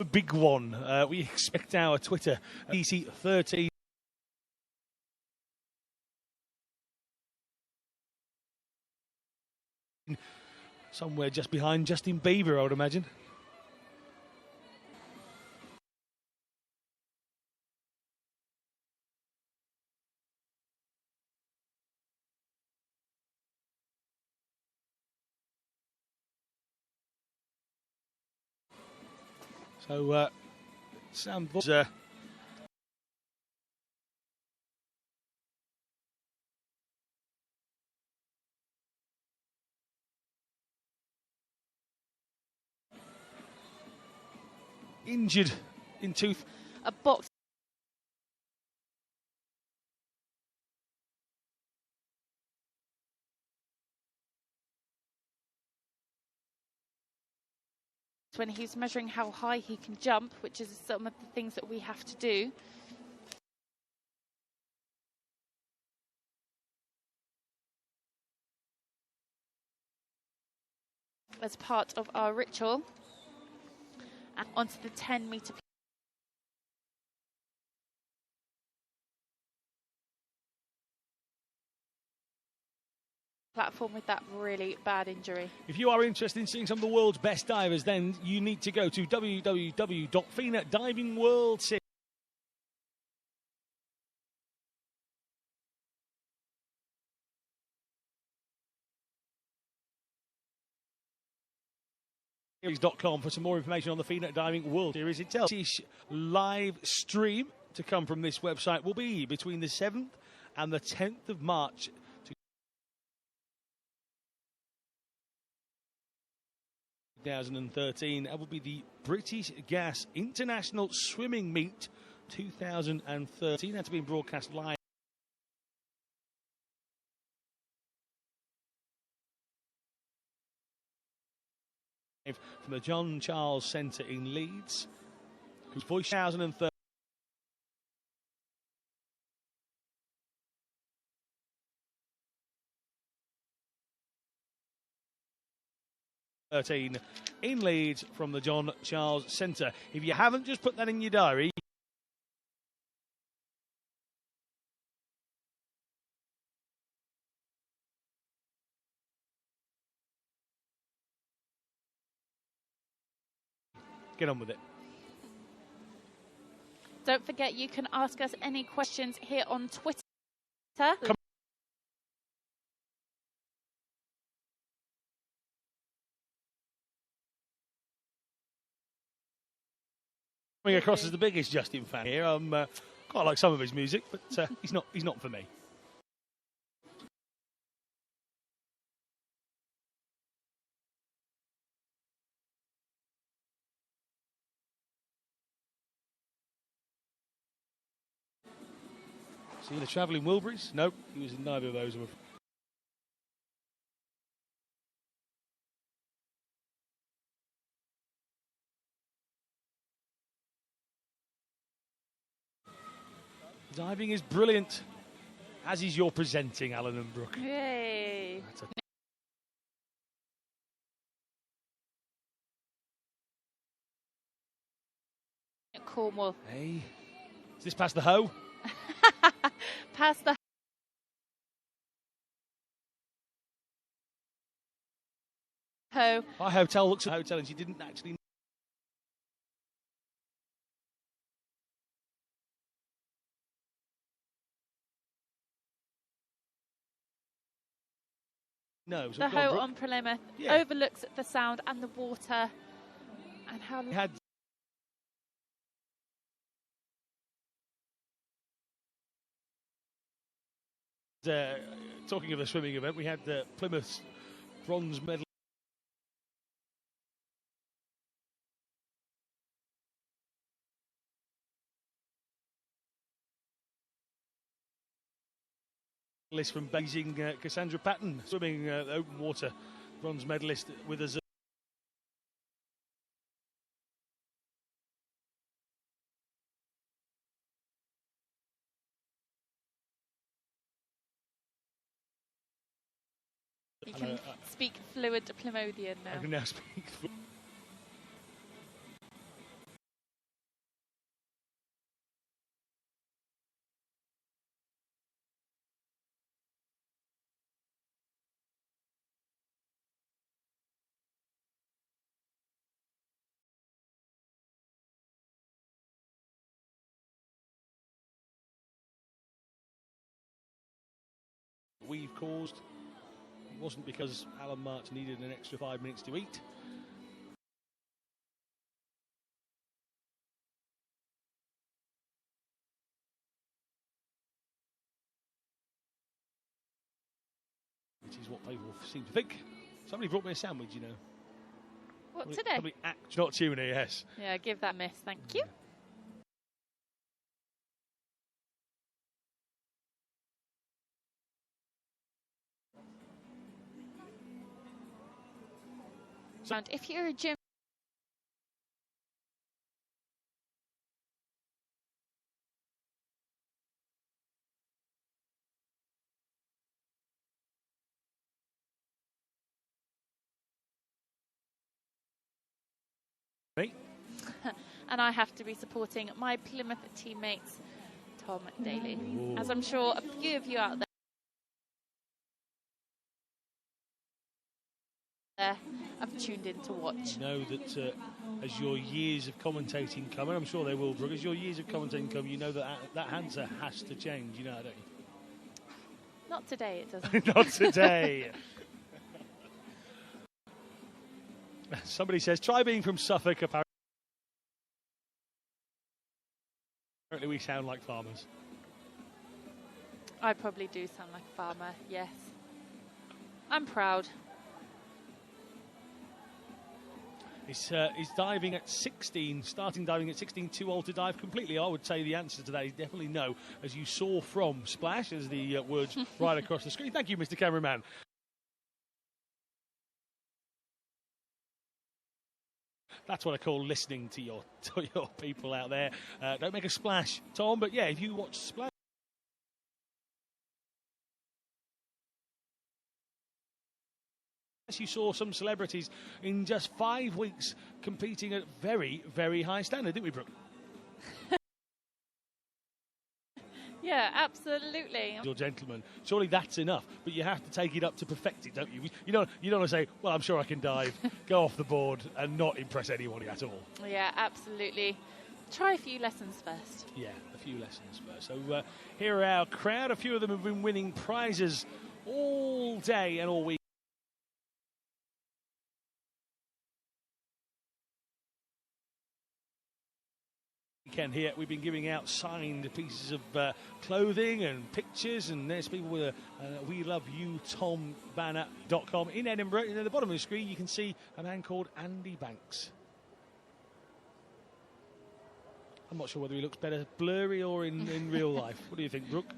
big one. We expect our Twitter BGDC13 somewhere just behind Justin Bieber, I would imagine. So, Sam was injured in tooth. A box. When he's measuring how high he can jump, which is some of the things that we have to do. As part of our ritual. And onto the 10-meter platform with that really bad injury. If you are interested in seeing some of the world's best divers, then you need to go to www.FINA Series.com for some more information on the FINA Diving World Series itself. This live stream to come from this website will be between the 7th and the 10th of March 2013. That will be the British Gas International Swimming Meet 2013. That's being broadcast live from the John Charles Centre in Leeds. Whose voice 2013 in Leeds from the John Charles Centre. If you haven't just put that in your diary, get on with it. Don't forget, you can ask us any questions here on Twitter. Coming across as the biggest Justin fan here. I'm quite like some of his music, but he's not for me. See the Travelling Wilburys? Nope, he was in neither of those. Diving is brilliant, as is your presenting, Alan and Brooke. Yay! Cornwall. Hey, is this past the hoe? Past the hoe. Our hotel looks at a hotel and she didn't actually know. So the hoe on Plymouth overlooks the sound and the water and how we had talking of the swimming event, we had Plymouth's bronze medal list from Beijing, Cassandra Patton, swimming open water, bronze medalist with us. You can speak fluent Plymothian now. I can now speak we've caused. It wasn't because Alan March needed an extra 5 minutes to eat. Which is what people seem to think. Somebody brought me a sandwich, you know. What, today? Not tuna, yes. Yeah, give that a miss, thank you. And if you're a gym Me? and I have to be supporting my Plymouth teammates, Tom Daly. As I'm sure a few of you out there have tuned in to watch. You know that as your years of commentating come, and I'm sure they will, Brooke, as your years of commentating come, you know that that answer has to change, you know, don't you? Not today, it doesn't. Not today. Somebody says, try being from Suffolk, apparently we sound like farmers. I probably do sound like a farmer, yes. I'm proud. He's diving at 16, starting diving at 16, too old to dive completely. I would say the answer to that is definitely no, as you saw from Splash, as the words right across the screen. Thank you, Mr. Cameraman. That's what I call listening to your people out there. Don't make a splash, Tom, but yeah, if you watch Splash, you saw some celebrities in just 5 weeks competing at very, very high standard, didn't we, Brooke? Yeah, absolutely. Your gentleman, surely that's enough, but you have to take it up to perfect it, don't you? You don't want to say, well, I'm sure I can dive, go off the board and not impress anybody at all. Yeah, absolutely. Try a few lessons first. Yeah, a few lessons first. So here are our crowd. A few of them have been winning prizes all day and all week. Here we've been giving out signed pieces of clothing and pictures, and there's people with a We Love You Tom banner.com in Edinburgh. And at the bottom of the screen you can see a man called Andy Banks. I'm not sure whether he looks better blurry or in real life. What do you think, Brooke?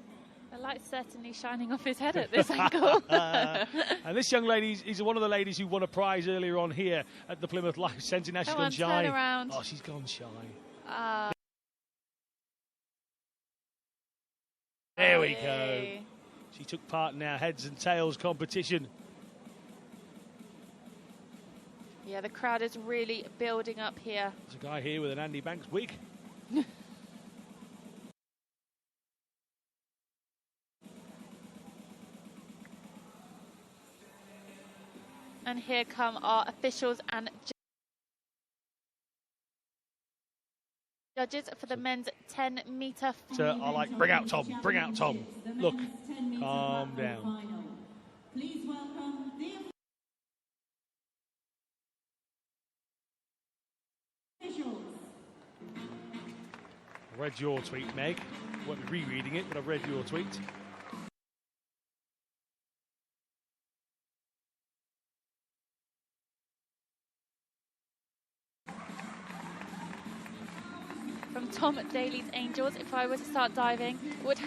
The light's certainly shining off his head at this angle. And this young lady is one of the ladies who won a prize earlier on here at the Plymouth Life Centre. Now she's gone shy. Turn around. Oh, she's gone shy. There we go. She took part in our heads and tails competition. Yeah, the crowd is really building up here. There's a guy here with an Andy Banks wig. And here come our officials and judges for the men's 10-metre. So I like, bring out Tom, bring out Tom. Look, calm down. Please welcome the officials. I read your tweet, Meg. I won't be rereading it, but I've read your tweet. From Tom Daly's Angels, if I were to start diving, would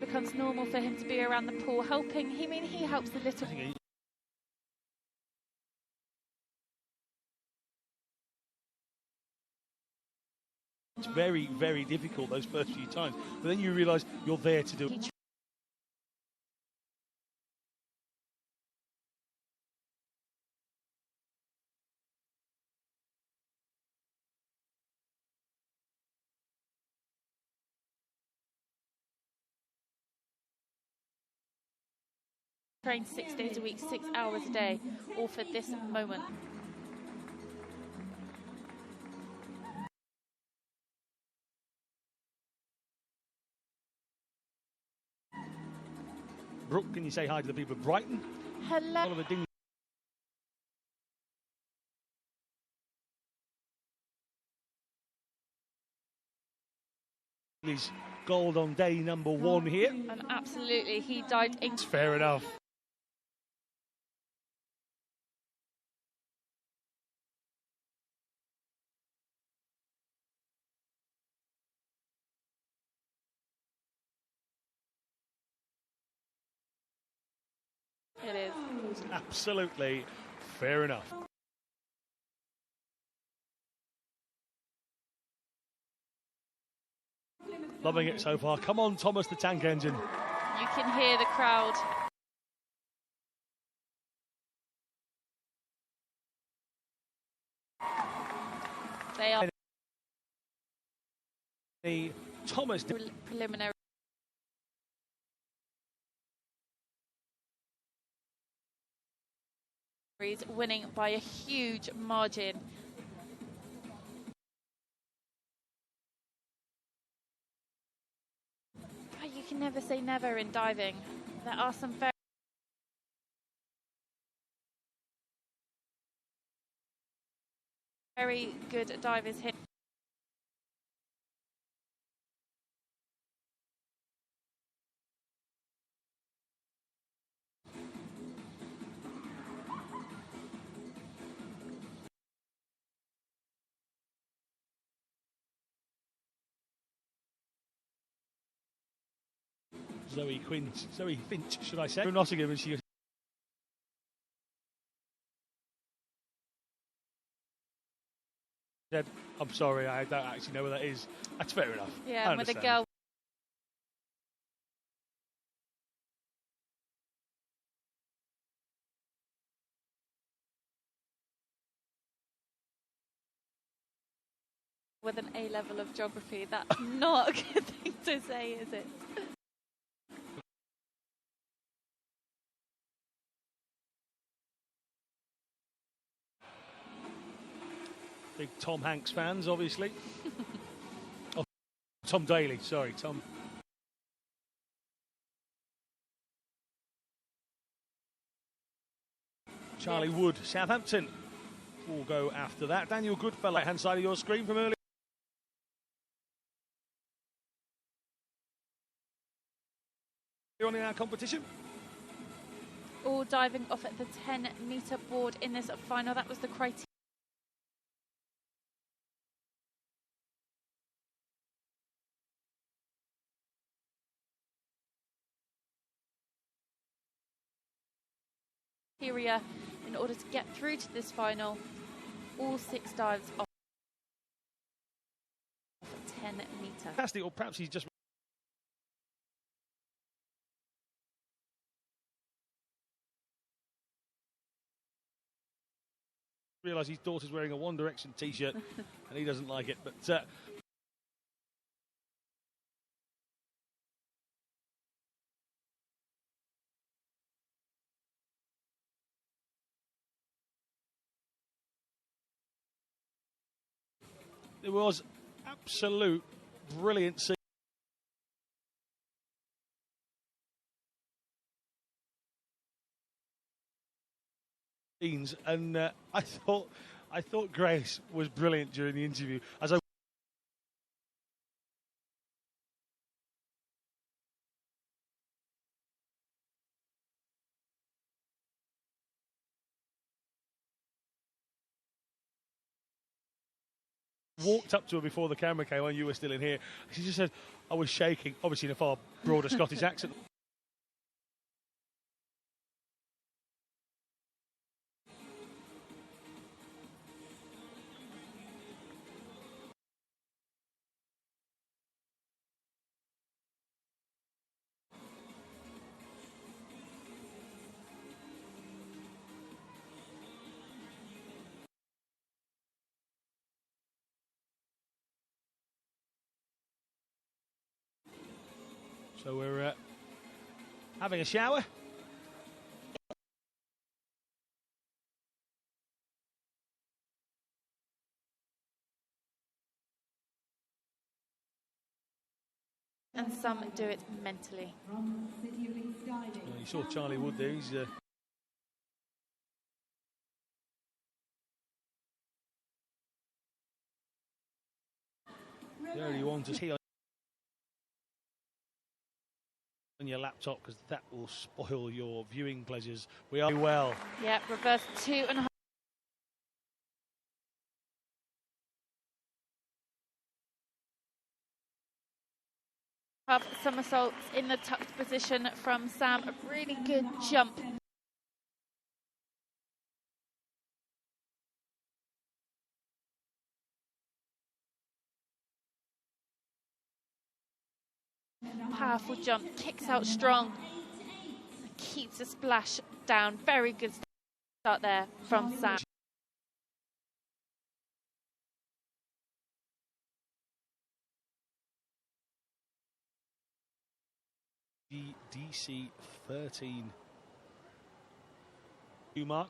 becomes normal for him to be around the pool helping. He helps a little. It's very, very difficult those first few times, but then you realise you're there to do it. Train 6 days a week, 6 hours a day, all for this moment. Brooke, can you say hi to the people of Brighton? Hello. Oliver Ding. His gold on day number 1 here. And absolutely, he dived in. Fair enough. It is. It's absolutely fair enough. Loving it so far. Come on, Thomas the Tank Engine. You can hear the crowd. They are The Thomas preliminary. Winning by a huge margin. But you can never say never in diving. There are some very good divers here. Zoe Finch, should I say? From Nottingham, and she said, "I'm sorry, I don't actually know where that is." That's fair enough. Yeah, and with a girl. With an A level of geography, that's not a good thing to say, is it? Big Tom Hanks fans, obviously. Oh, Tom Daly, sorry, Tom. Charlie Yes. Wood, Southampton will go after that. Daniel Goodfellow, right hand side of your screen from earlier on in our competition. All diving off at the 10-metre board in this final. That was the criteria. In order to get through to this final, all 6 dives off 10 metre. Fantastic, or perhaps he's just realised his daughter's wearing a One Direction t-shirt and he doesn't like it, but there was absolute brilliant scenes, and I thought Grace was brilliant during the interview. As I walked up to her before the camera came on, you were still in here, she just said, I was shaking, obviously in a far broader Scottish accent. So we're having a shower. And some do it mentally. You saw Charlie Wood there. He's the only one to see on your laptop, because that will spoil your viewing pleasures. We are well. Yeah, reverse 2.5. Somersaults in the tucked position from Sam. A really good jump. Powerful jump, kicks out strong, keeps the splash down. Very good start there from Sam. BGDC13. You mark.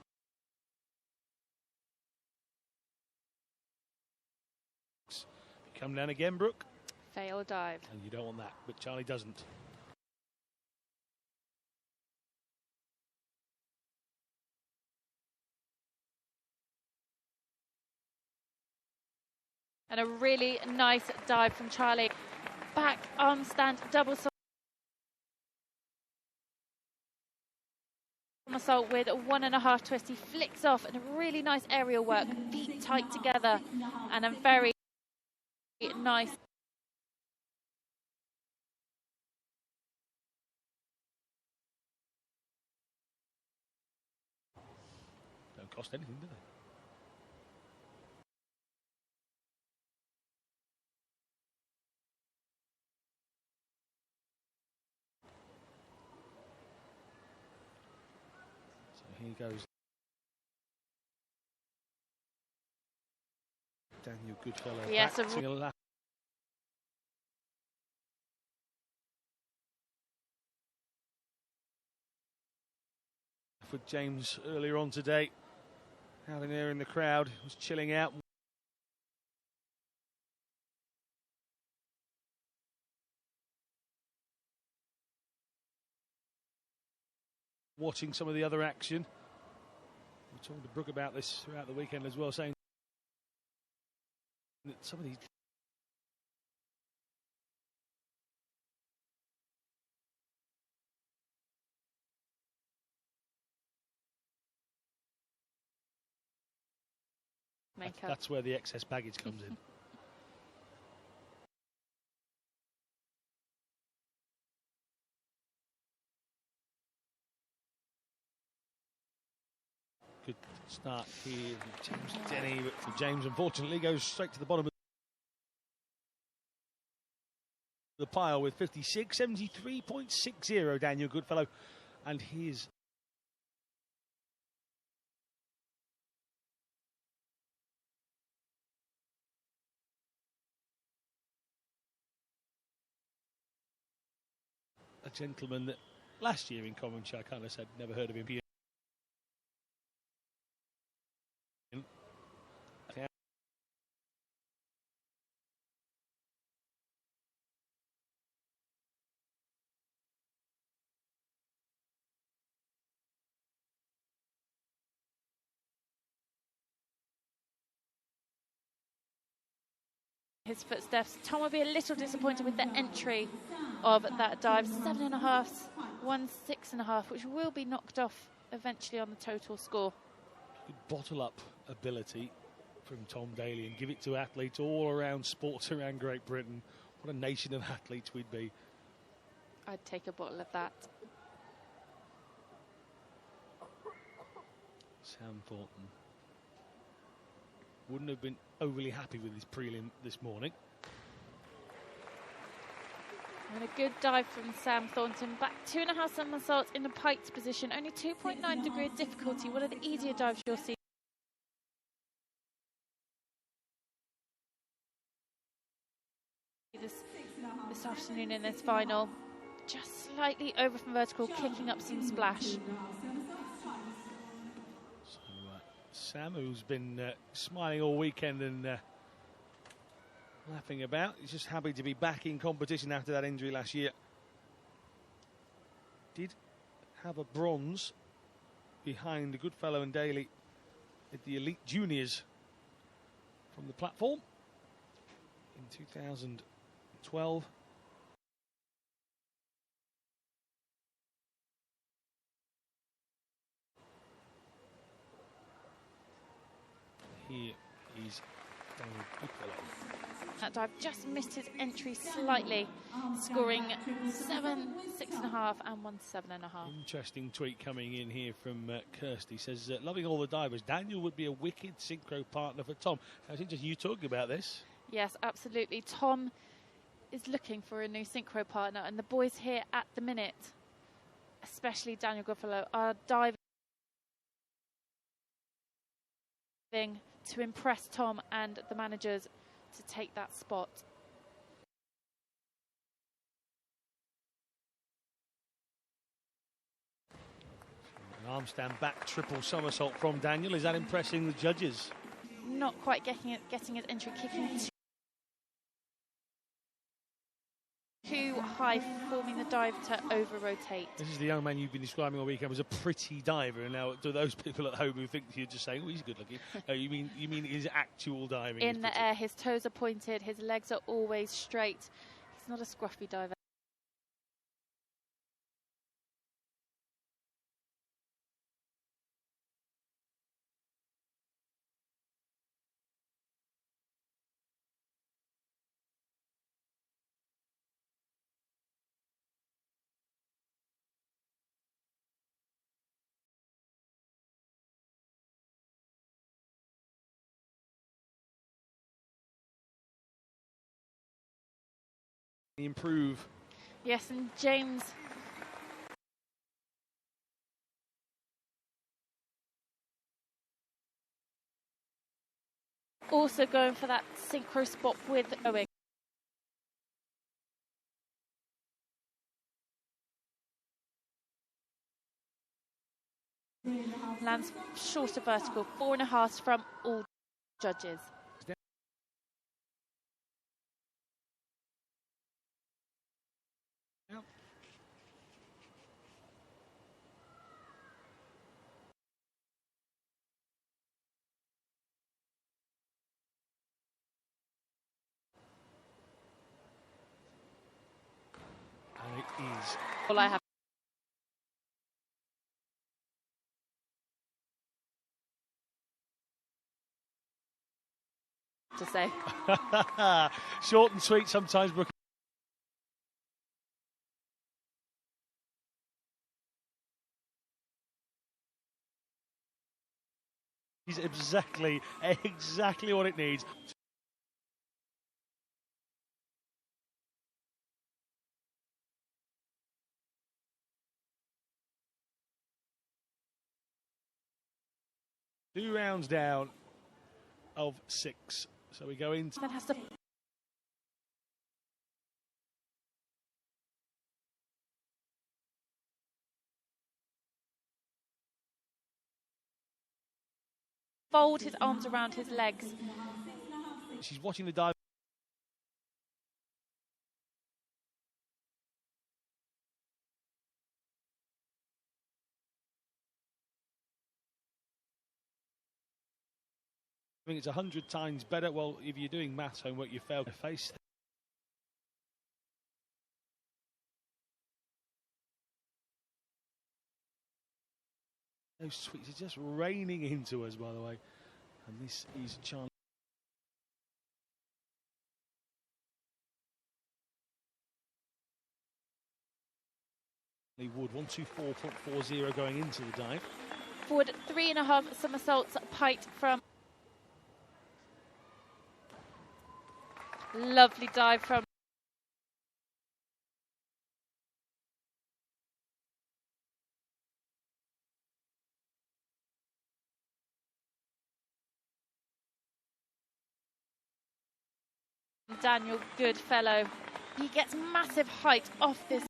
Come down again, Brooke. Fail dive. And you don't want that, but Charlie doesn't. And a really nice dive from Charlie. Back arm stand double somersault with a 1.5 twist. He flicks off and a really nice aerial work. Feet tight together and a very nice. Don't cost anything, do they? So here goes Daniel Goodfellow. Yes, back to a lap. For James earlier on today, out in there in the crowd, was chilling out. Watching some of the other action. We talked to Brooke about this throughout the weekend as well, saying that some of these that's where the excess baggage comes in. Good start here from James Denny, but for James, unfortunately, goes straight to the bottom of the pile with 56, 73.60, Daniel Goodfellow, and his a gentleman that last year in Coventry, I kind of said never heard of him. His footsteps. Tom will be a little disappointed with the entry of that dive. 7.5, 1 6.5, which will be knocked off eventually on the total score. Good bottle up ability from Tom Daly and give it to athletes all around sports around Great Britain. What a nation of athletes we'd be. I'd take a bottle of that. Sam Thornton wouldn't have been overly happy with his prelim this morning. And a good dive from Sam Thornton. Back 2.5 somersaults in the piked position. Only 2.9 degree of difficulty. One of the easier dives you'll see this afternoon in this final. just slightly over from vertical, kicking up some splash. So Sam, who's been smiling all weekend and laughing about, he's just happy to be back in competition after that injury last year. Did have a bronze behind Goodfellow and Daly at the Elite Juniors from the platform in 2012. Here is Daniel Goodfellow. That dive just missed his entry slightly, scoring 7, 6.5 and 1, 7.5. Interesting tweet coming in here from Kirsty. Says, loving all the divers. Daniel would be a wicked synchro partner for Tom. I think just you talking about this. Yes, absolutely. Tom is looking for a new synchro partner, and the boys here at the minute, especially Daniel Goodfellow, are diving to impress Tom and the managers to take that spot. An arm stand back triple somersault from Daniel. Is that impressing the judges? Not quite getting his entry, kicking too high, forming the dive to over-rotate. This is the young man you've been describing all weekend as a pretty diver, and now to those people at home who think you're just saying, "Oh, he's good looking," you mean his actual diving? In the air, his toes are pointed, his legs are always straight. He's not a scruffy diver. Improve. Yes, and James also going for that synchro spot with Owen. Lands short of vertical, 4.5 from all judges. And it is. All I have to say. Short and sweet sometimes, Brooke. He's exactly what it needs. Two rounds down of 6. So we go into. Then has to fold his arms around his legs. She's watching the dive. I think it's 100 times better. Well, if you're doing maths homework, you fail to face. Those sweets are just raining into us, by the way. And this is Charlie Wood, 124.40 going into the dive. Forward 3.5 somersaults, pite from. Lovely dive from Daniel Goodfellow. He gets massive height off this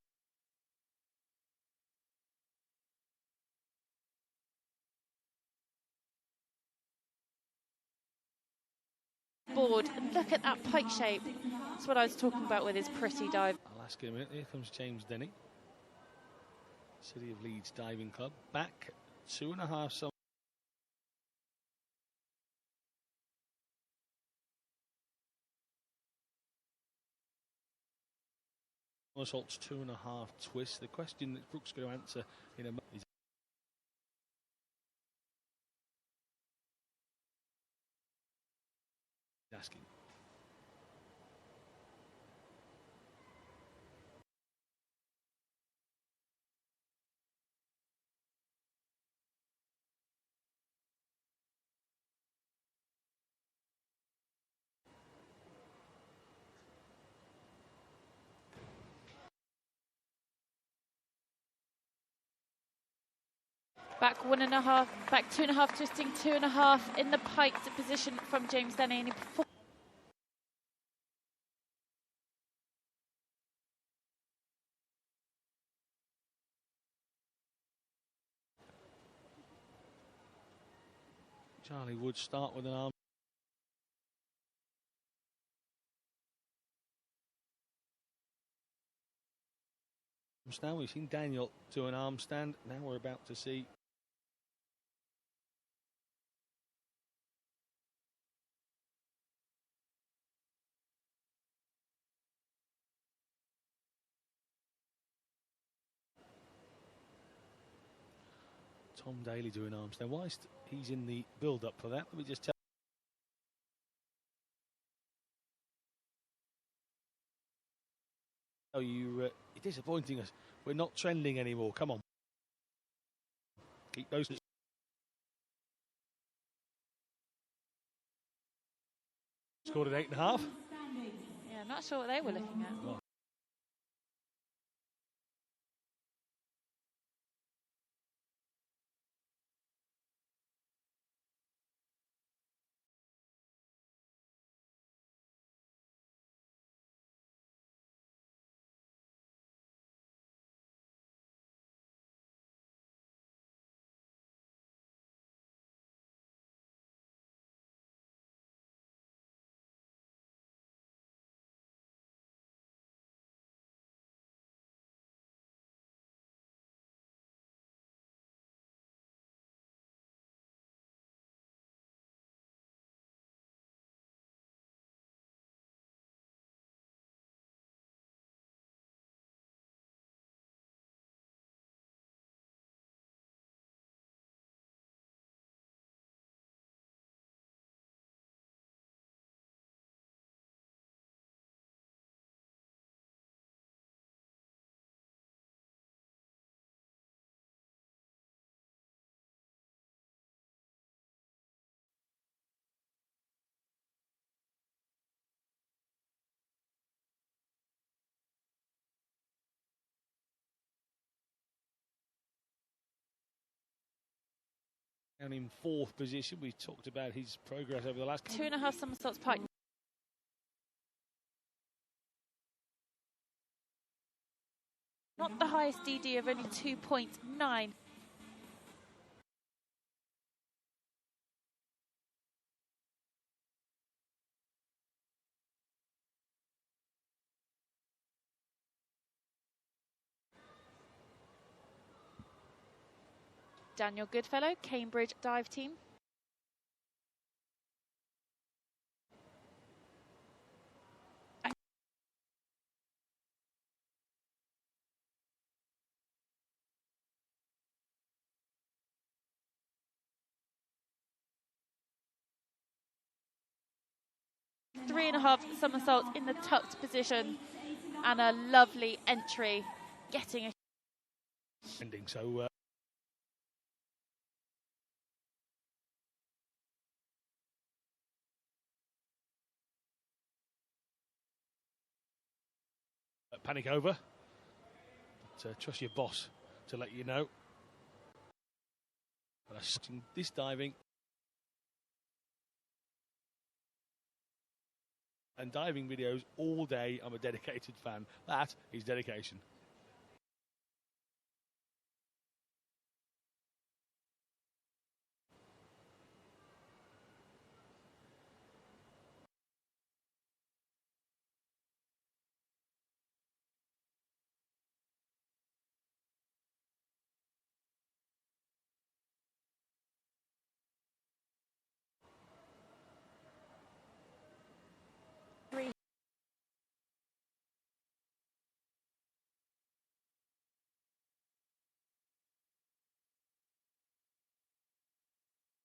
board. And look at that pike shape. That's what I was talking about with his pretty dive. I'll ask him in a minute. Here comes James Denny. City of Leeds Diving Club. Back 2.5 somersaults, 2.5 twists. The question that Brooke's going to answer in a moment is asking. Back 1.5, back 2.5 twisting, 2.5 in the piked position from James Denny. And he Charlie Wood start with an arm. Now we've seen Daniel do an arm stand. Now we're about to see Tom Daly do an arm stand. Whilst he's in the build-up for that, let me just tell you, it's disappointing us. We're not trending anymore. Come on. Keep those. Scored at 8.5. yeah, I'm not sure what they were looking at. Well, down in 4th position. We talked about his progress over the last 2.5 somersaults pike. Not the highest DD of only 2.9. Daniel Goodfellow, Cambridge Dive Team. Three and a half somersaults in the tucked position and a lovely entry, getting a ending. So panic over. But trust your boss to let you know. But this diving and diving videos all day. I'm a dedicated fan. That is dedication.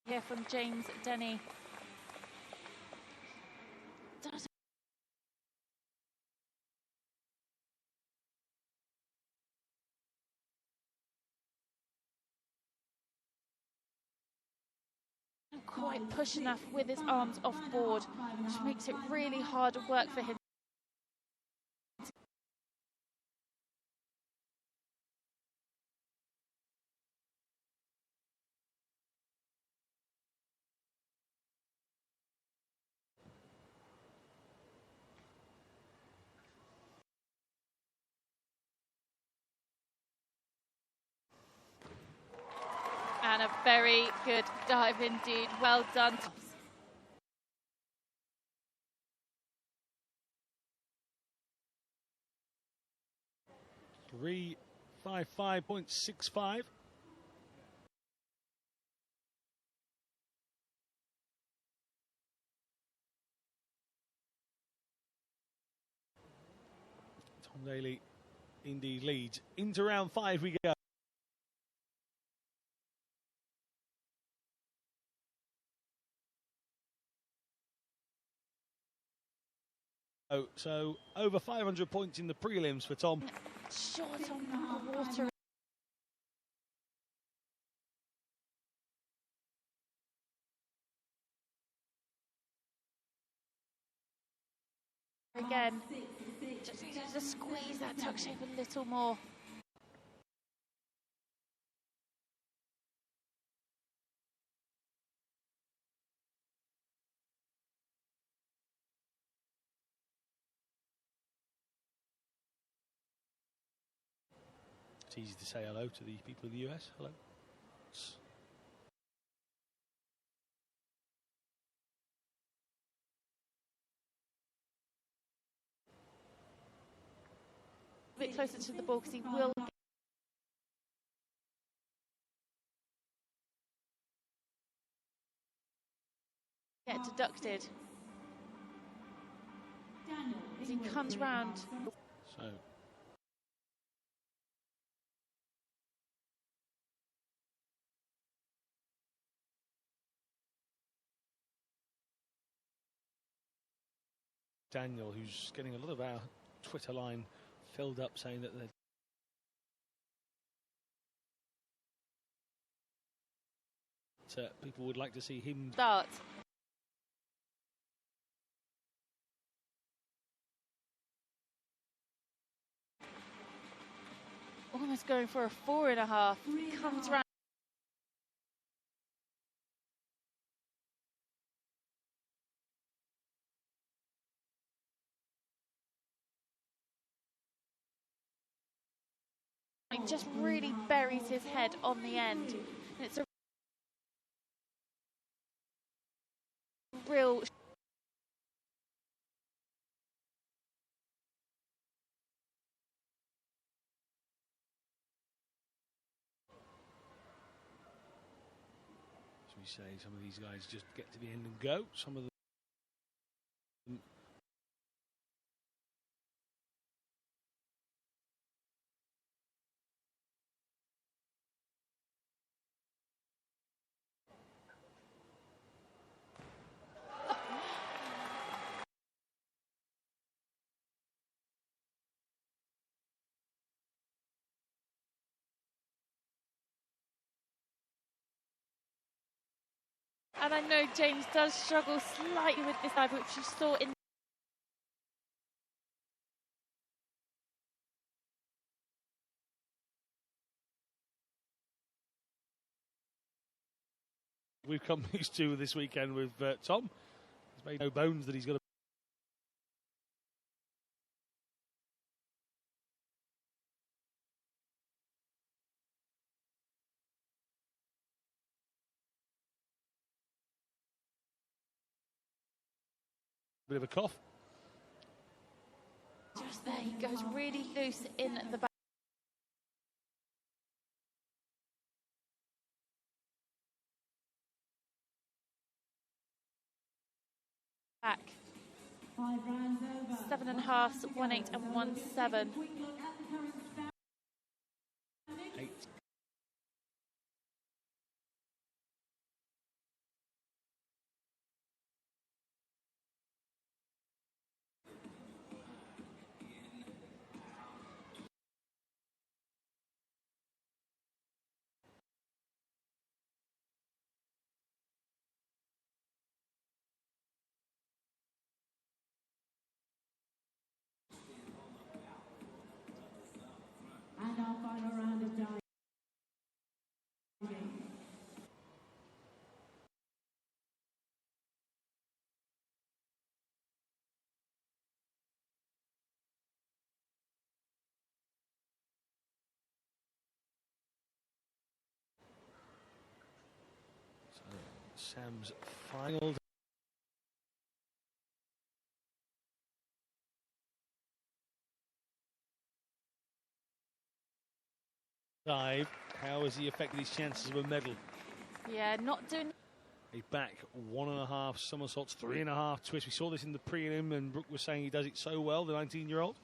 Here from James Denny. Not quite push enough with his arms off board, which makes it really hard work for him. And a very good dive indeed. Well done. 355.65. Tom Daley indeed leads. Into round 5 we go. So over 500 points in the prelims for Tom. Short on the water. Again, just squeeze that tuck shape a little more. It's easy to say hello to the people of the US. Hello. A bit closer to the ball because he will get deducted as he comes round. So Daniel, who's getting a lot of our Twitter line filled up, saying that people would like to see him Start. Almost going for a 4.5. Comes round. He just really buries his head on the end. And it's a real. As we say, some of these guys just get to the end and go. Some of them And I know James does struggle slightly with this dive, which you saw in. we've come used to this weekend with Tom. He's made no bones that he's got a bit of a cough. Just there, he goes really loose in the back. 5 rounds over. 7.5, 1.8 and 1.7. Quick look at the current standings. 8 Sam's final dive. How has he affected his chances of a medal? Yeah, not doing. A back 1.5 somersaults, 3.5 twists. We saw this in the prelim, and Brooke was saying he does it so well, the 19-year-old.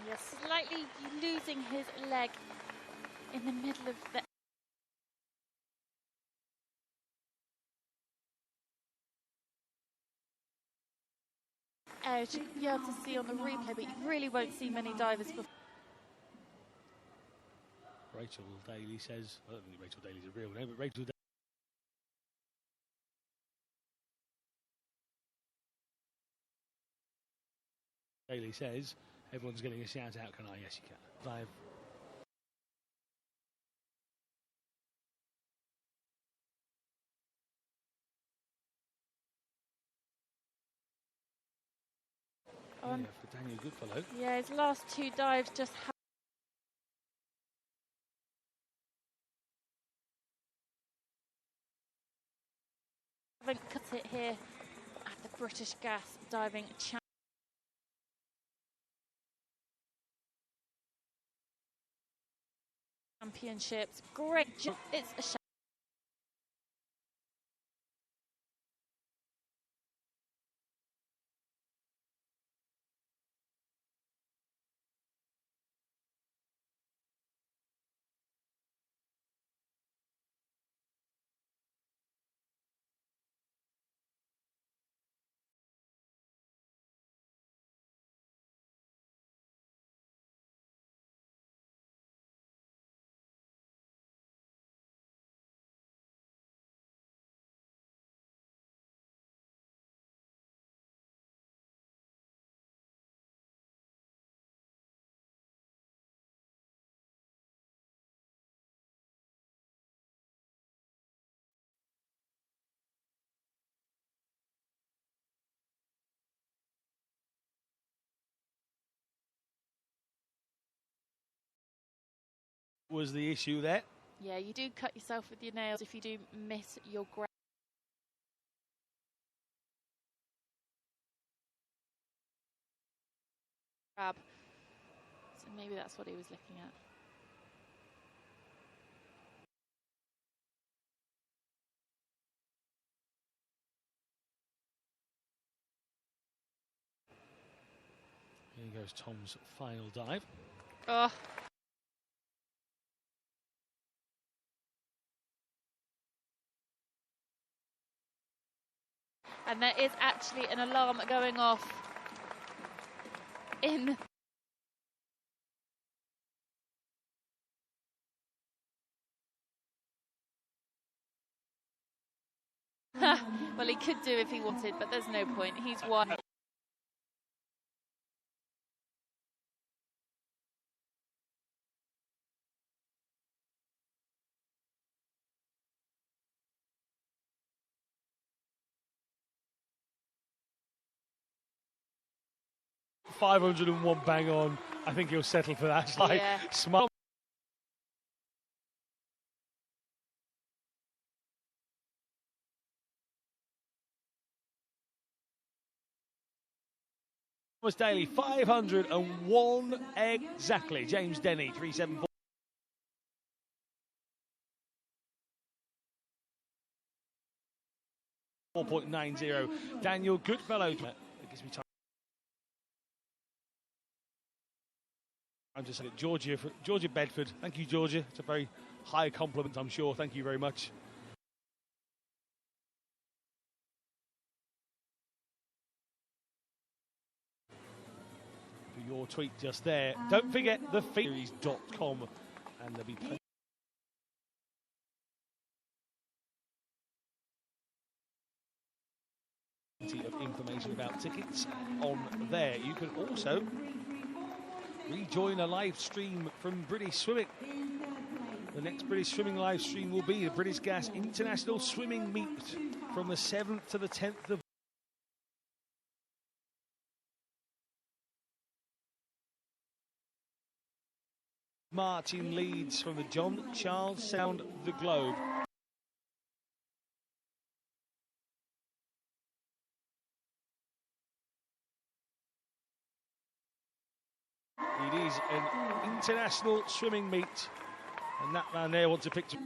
Yeah, slightly losing his leg in the middle of the edge. You'll be able to see on the replay, but you really won't see many divers before. Rachel Daly says, I don't think Rachel Daly's a real name, but Rachel Daly says, everyone's getting a shout out, can I? Yes, you can. Dive. Yeah, for Daniel Goodfellow. Yeah, his last two dives just haven't cut it here at the British Gas Diving Championships. Great job. It's a shame. Was the issue there? Yeah, you do cut yourself with your nails if you do miss your grab. So maybe that's what he was looking at. Here goes Tom's final dive. Oh. And there is actually an alarm going off in well, he could do if he wanted, but there's no point. He's won. $501 bang on. I think he'll settle for that. It's like smart. Thomas Daly, 501 exactly. James Denny, 374. .90. Daniel Goodfellow. It gives me time. I'm just saying Georgia Bedford. Thank you, Georgia. It's a very high compliment, I'm sure. Thank you very much. For your tweet just there. Don't forget the series.com, and there'll be plenty of information about tickets on there. You can also rejoin a live stream from British Swimming. the next British swimming live stream will be the British Gas International Swimming Meet from the 7th to the 10th of Martin leads from the John Charles Sound the Globe. It is an international swimming meet, and that man there wants a picture.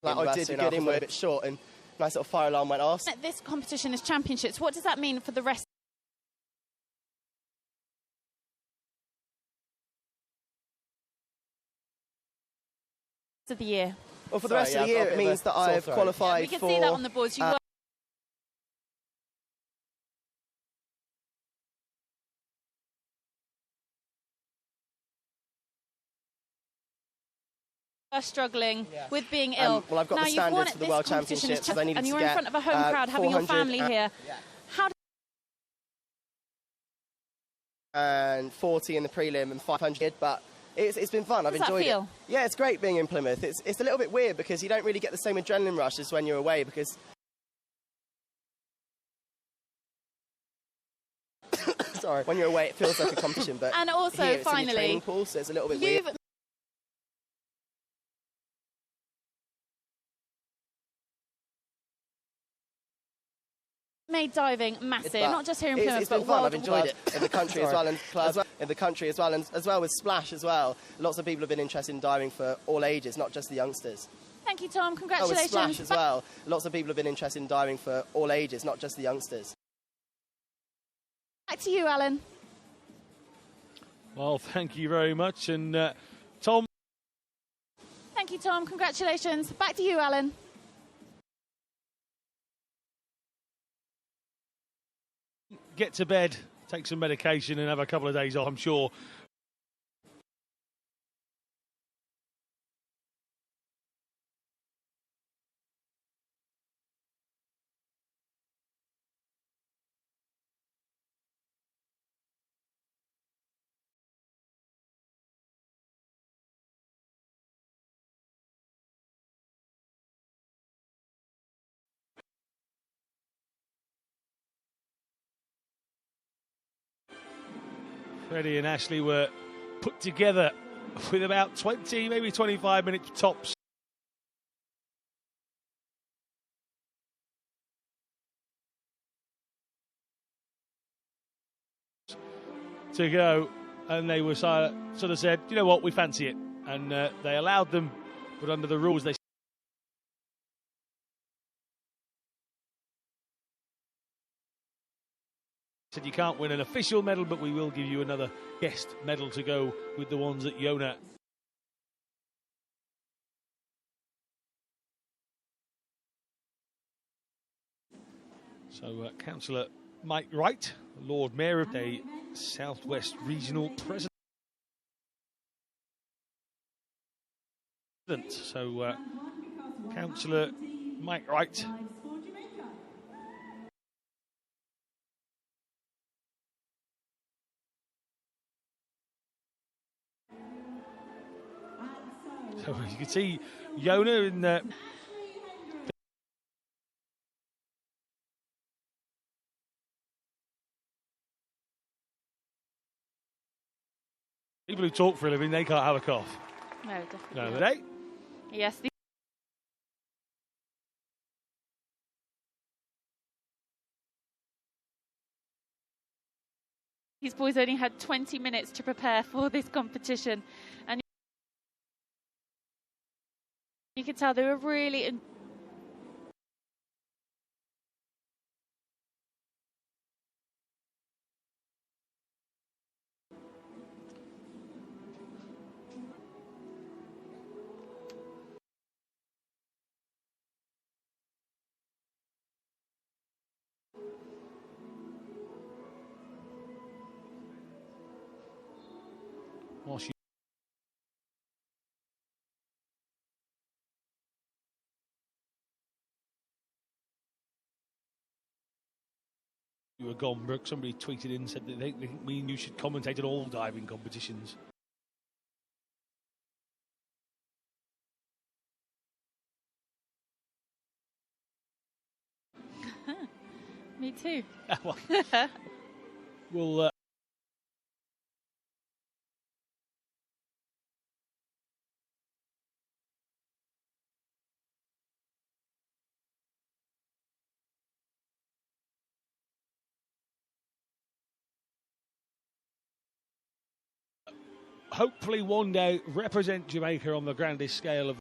I did a good in with a bit short and nice little fire alarm went off. This competition is championships. What does that mean for the rest of the year? Well, for the rest of the year, it means that I've qualified for... We can see that on the boards. You are struggling with being ill. Well, I've got now, the standards for the World Championships. I needed and you're to in get front of a home crowd, having your family here. How and 40 in the prelim and 500, but it's been fun. I've enjoyed it. Yeah, it's great being in Plymouth. It's a little bit weird because you don't really get the same adrenaline rush as when you're away because... Sorry, when you're away it feels like a competition, but and also, here, it's finally, in your training pool, so it's a little bit weird. Made diving massive, not just here in Plymouth, it's but been fun. I've worldwide. enjoyed it in the country as well, and in the country as well with Splash as well. Lots of people have been interested in diving for all ages, not just the youngsters. Thank you, Tom. Congratulations. With Splash as well. Lots of people have been interested in diving for all ages, not just the youngsters. Back to you, Alan. Well, thank you very much, and Tom. Thank you, Tom. Congratulations. Back to you, Alan. Get to bed, take some medication and have a couple of days off, I'm sure. Freddie and Ashley were put together with about 20, maybe 25 minutes tops. To go, and they were sort of said, you know what, we fancy it, and they allowed them, but under the rules they said you can't win an official medal, but we will give you another guest medal to go with the ones that Yona so Councillor Mike Wright, Lord Mayor of the South West Regional President. So Councillor Mike Wright. So you can see Yona in people who talk for a living, they can't have a cough. No, definitely. No, they. Yes. These boys only had 20 minutes to prepare for this competition, and you could tell they were really Whilst you were gone, Brooke, somebody tweeted in and said that they think me and you should commentate on all diving competitions. Me too. Well, we'll hopefully one day represent Jamaica on the grandest scale of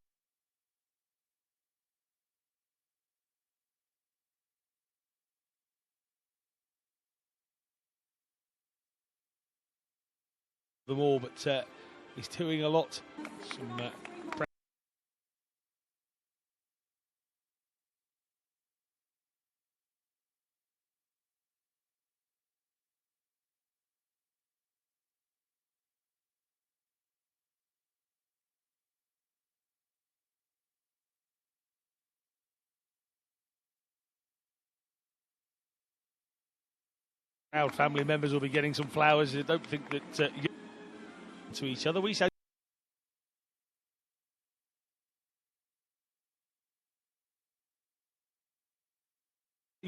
them all, but he's doing a lot. Some proud family members will be getting some flowers. I don't think that to each other. We say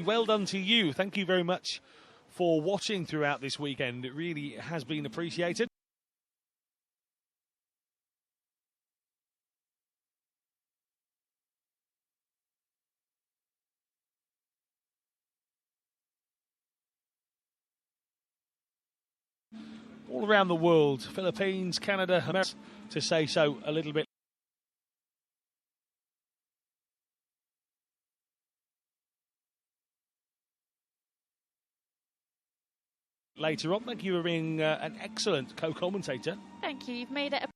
well done to you. Thank you very much for watching throughout this weekend. It really has been appreciated. All around the world, Philippines, Canada, America, to say so a little bit. Later on, thank you for being an excellent co-commentator. Thank you. You've made it a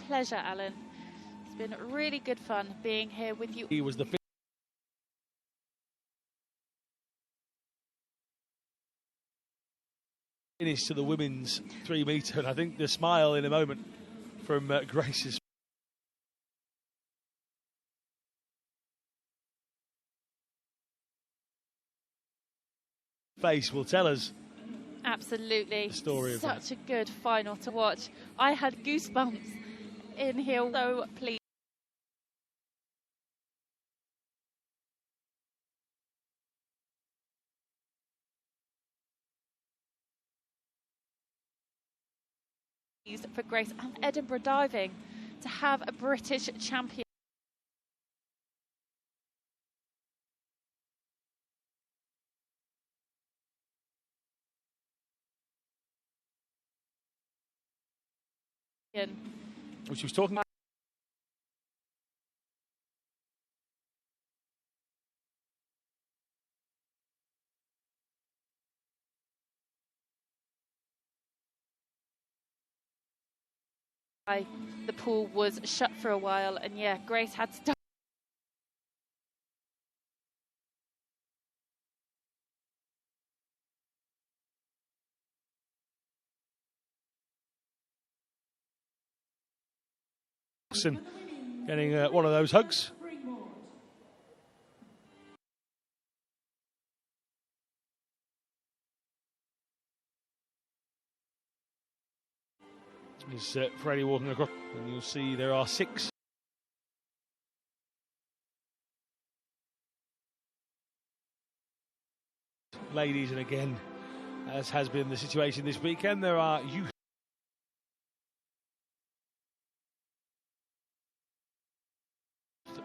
pleasure, Alan. It's been really good fun being here with you. He was the finish to the women's 3 metre, and I think the smile in a moment from Grace's face will tell us. Absolutely. The story of such a good final to watch. I had goosebumps in here, so pleased. For Grace and Edinburgh Diving to have a British champion. Which he was talking about. The pool was shut for a while, and yeah, Grace had to getting one of those hugs. Is Freddie walking across, and you'll see there are 6 ladies, and again, as has been the situation this weekend, there are youth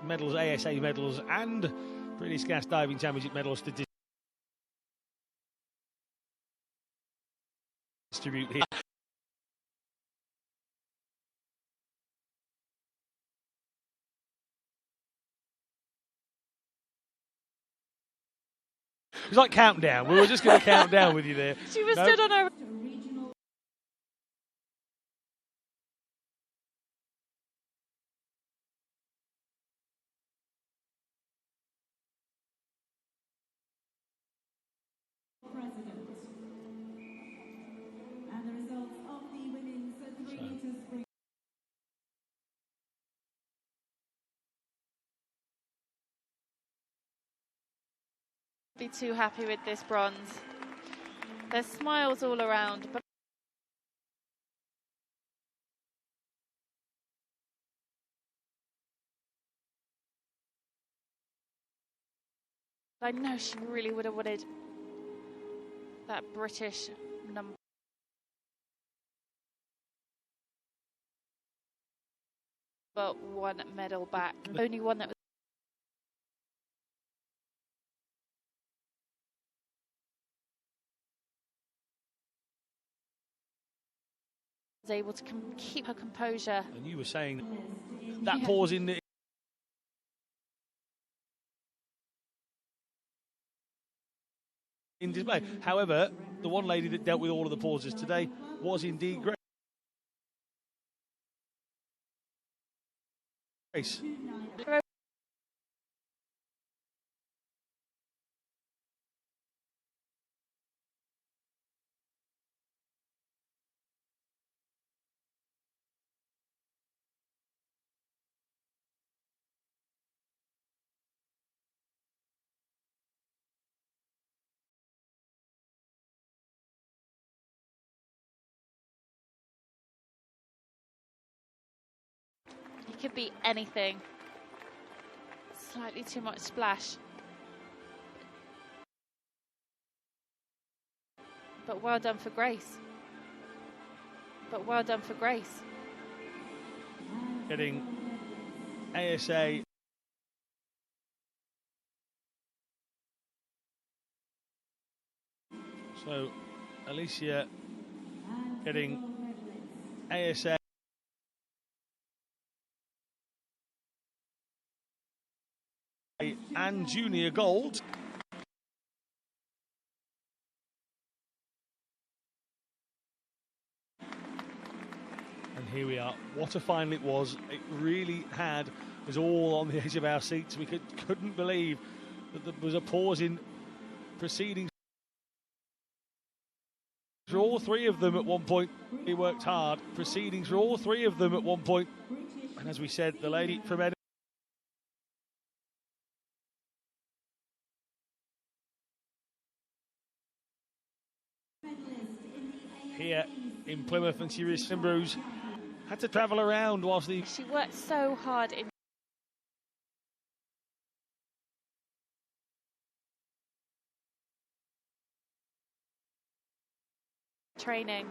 medals, ASA medals, and British Gas Diving Championship medals to distribute here. It was like countdown. We were just going to count down with you there. She was stood on her. President. And the results of the women's 3 meters spring. Be too happy with this bronze. There's smiles all around, but I know she really would have wanted that British number. But one medal back, only one that was. Able to keep her composure. And you were saying that pause in display. However, the one lady that dealt with all of the pauses today was indeed Grace. It could be anything. Slightly too much splash. But well done for Grace. But well done for Grace. Getting ASA. So Alicia getting ASA. And junior gold. And here we are. What a final it was. It really had us all on the edge of our seats. We couldn't believe that there was a pause in proceedings. For all three of them at one point, they worked hard. Proceedings for all three of them at one point. And as we said, the lady from Edinburgh. Here in Plymouth, and she was Bruce had to travel around whilst she worked so hard in training.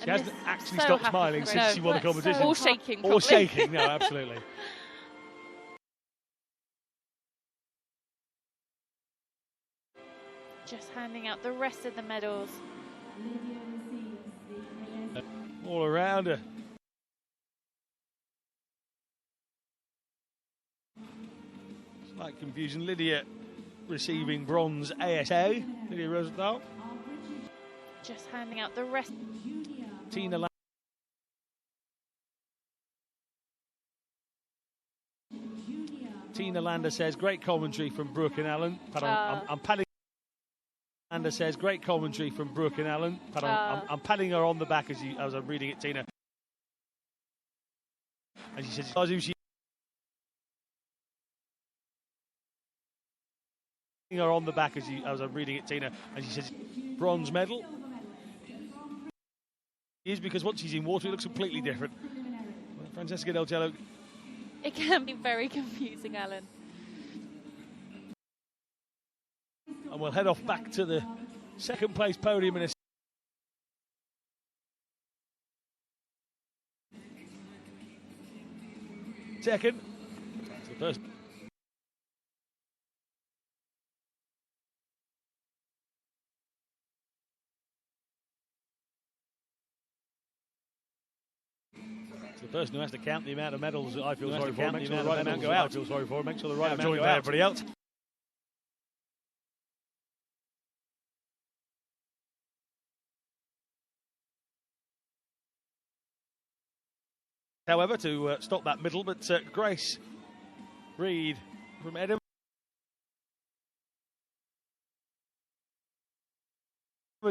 She hasn't actually stopped smiling since she won the competition. Or shaking. Or shaking, no, absolutely. Just handing out the rest of the medals. All around her. Slight confusion. Lydia receiving bronze ASA. Lydia Rosenthal. Just handing out the rest. Tina Lander says, great commentary from Brooke and Allen. Pardon, I'm patting. Lander says, great commentary from Brooke and Allen. Pardon, I'm patting her on the back as I'm reading it, Tina. And she says, her on the back as I'm reading it, Tina. And she says, bronze medal. It is because once she's in water, it looks completely different. Francesca Del Cielo. It can be very confusing, Alan. And we'll head off back to the second place podium in a second. First. The person who has to count the amount of medals that I feel sorry for, make sure the right amount go out. I feel sorry for, make sure the right amount go out. Everybody else. However, to stop that middle, but Grace Reed from Edinburgh.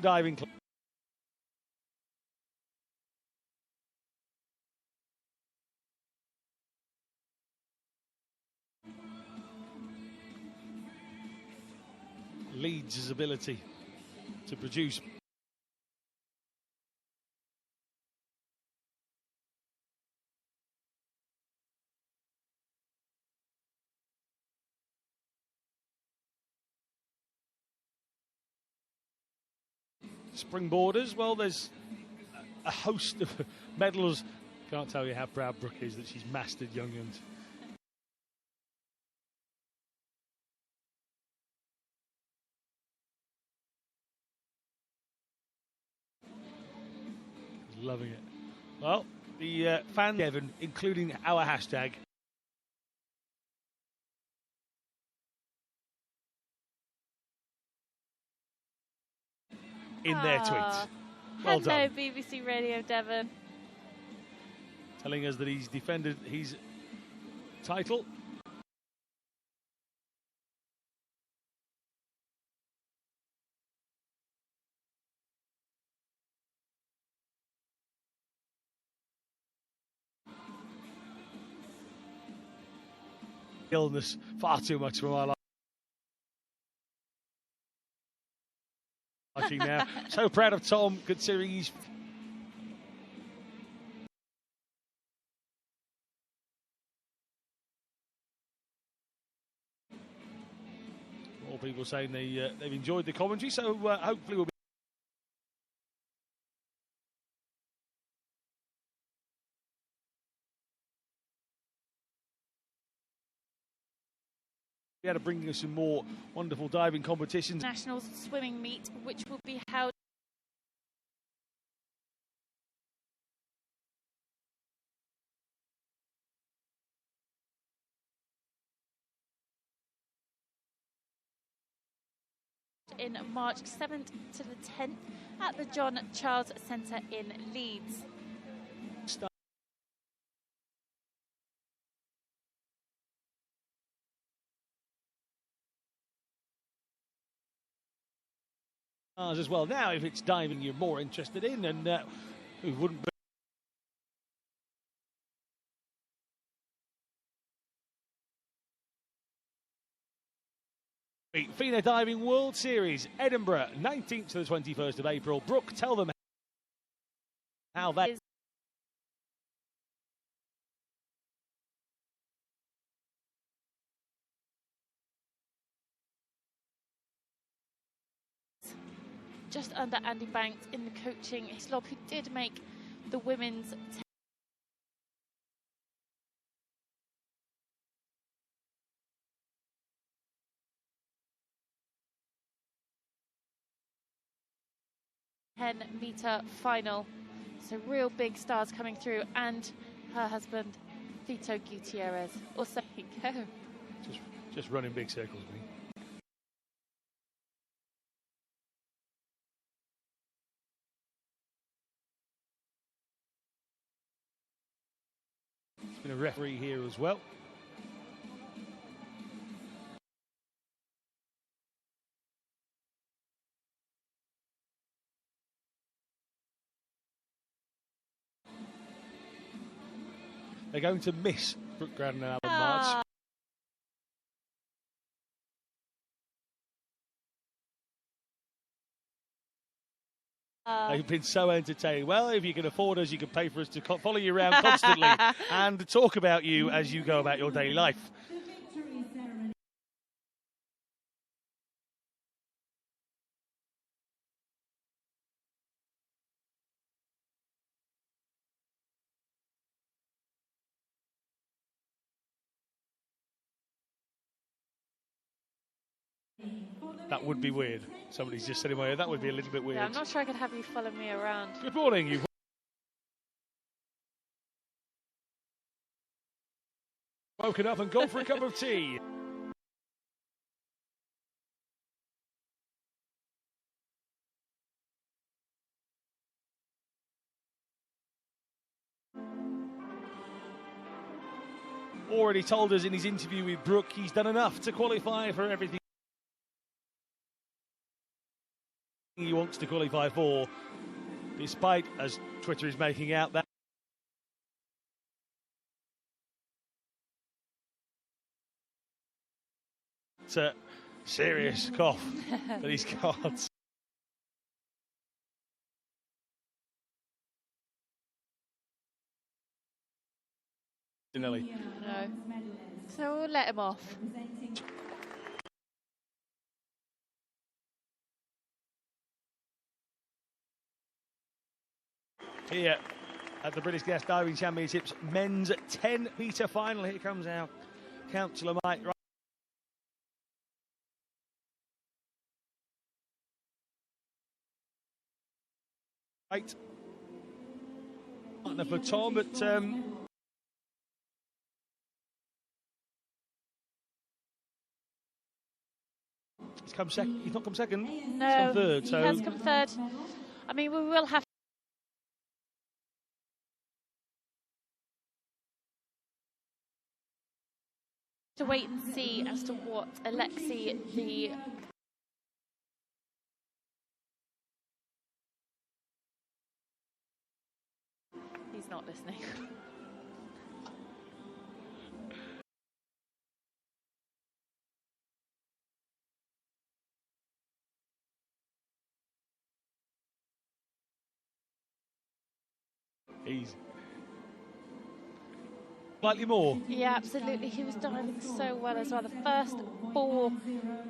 Diving club. Leeds' ability to produce springboarders. Well, there's a host of medals. Can't tell you how proud Brooke is that she's mastered young uns. Loving it. Well, the fan Devon, including our hashtag, in their tweet. Well hello, done. BBC Radio Devon. Telling us that he's defended his title. Illness far too much for my life. Watching now. So proud of Tom, considering he's more people saying they've enjoyed the commentary, so hopefully we'll be able to bring us some more wonderful diving competitions. Nationals swimming meet, which will be held in March 7th to the 10th at the John Charles Centre in Leeds. As well. Now, if it's diving you're more interested in, and who wouldn't be? FINA Diving World Series, Edinburgh, 19th to the 21st of April. Brooke, tell them how that is. Just under Andy Banks in the coaching slob, who did make the women's metre final. So real big stars coming through, and her husband Vito Gutierrez also go. Just running big circles, me. There's been a referee here as well. They're going to miss Brooke Graden and Alan March. They've been so entertaining. Well, if you can afford us, you can pay for us to follow you around constantly and talk about you as you go about your daily life. That would be weird. Somebody's just said in my ear, that would be a little bit weird. Yeah, I'm not sure I could have you follow me around. Good morning, you've woken up and gone for a cup of tea. Already told us in his interview with Brooke he's done enough to qualify for everything he wants to qualify for, despite, as Twitter is making out, that it's a serious cough that he's got. Nelly. No. So we'll let him off. Here at the British Gas Diving Championships men's 10-metre final. Here comes our Councillor Mike. Right. Not enough for Tom, but he's come second. He's not come second. No, he's come third. he So has come third. I mean, we will have to wait and see as to what Alexei, the he's not listening. he's slightly more. Yeah, absolutely. He was diving so well as well. The first 4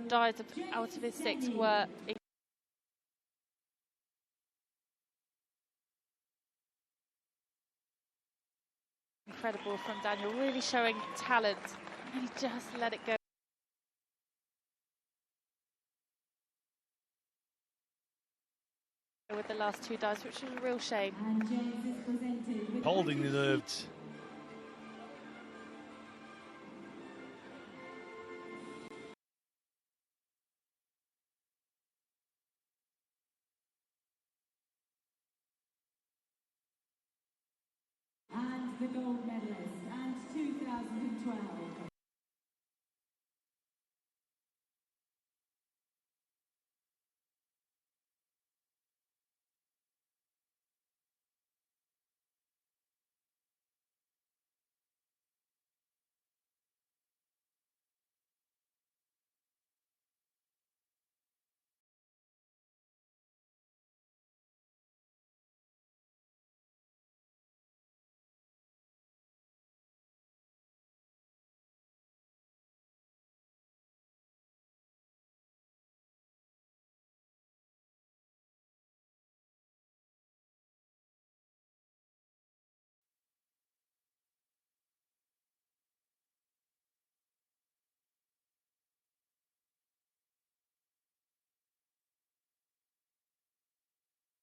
dives out of his 6 were incredible from Daniel, really showing talent, and he just let it go. With the last 2 dives, which was a real shame. Holding the nerves. And the gold medalist and 2012.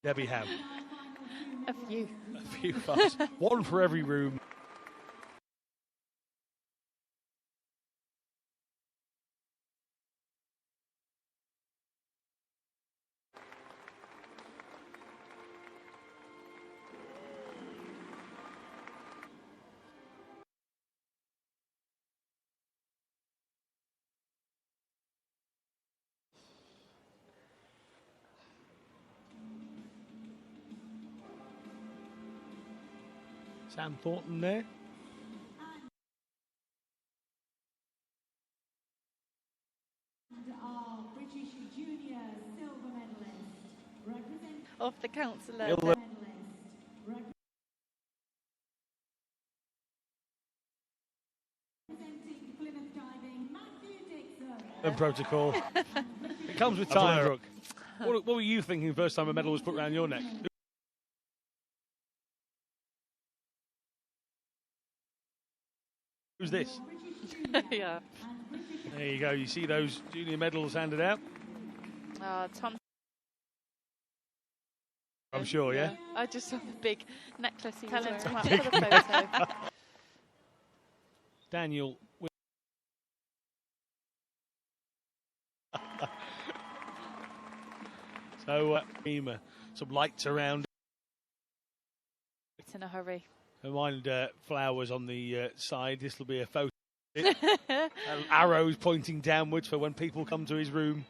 Debbie Ham. A few. A few fuss. One for every room. Sam Thornton there. And our British junior silver medalist, Of the councillor. Silver. representing Plymouth Diving, Matthew Dixon. And protocol. It comes with time, Brooke. What were you thinking the first time a medal was put around your neck? Who's this? Yeah. There you go. You see those junior medals handed out? Tom. I'm sure, yeah. I just saw the big necklace he was wearing. Tell him to come up for the photo. Daniel. So, some lights around. It's in a hurry. Mind flowers on the side. This will be a photo. Arrows pointing downwards for when people come to his room.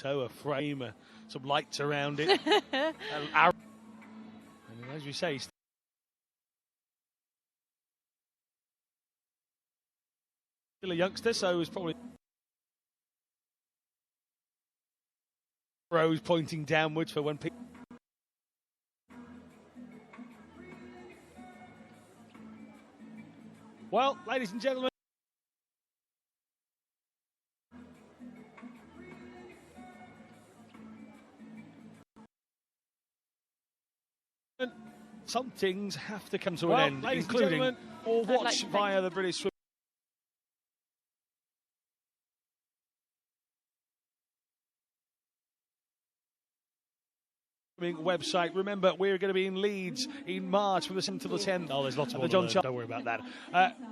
A frame, some lights around it. And as we say, still a youngster, so it's probably arrows pointing downwards for when people. Well, ladies and gentlemen. Some things have to come to an end, including or watch via the British Swimming website. Remember, we're going to be in Leeds in March from the 7th to the 10th. Oh, there's lots more. Don't worry about that.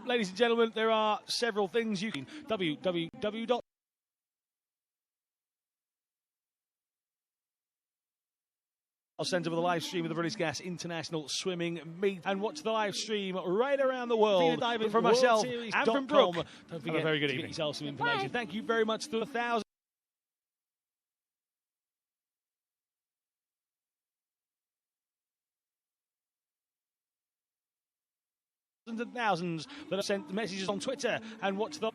Ladies and gentlemen, there are several things you can www. I'll send over the live stream of the British Gas International Swimming Meet and watch the live stream right around the world from myself and from Brooke. Don't forget to get yourself some information. Bye. Thank you very much to 1,000. And thousands that have sent messages on Twitter and watch the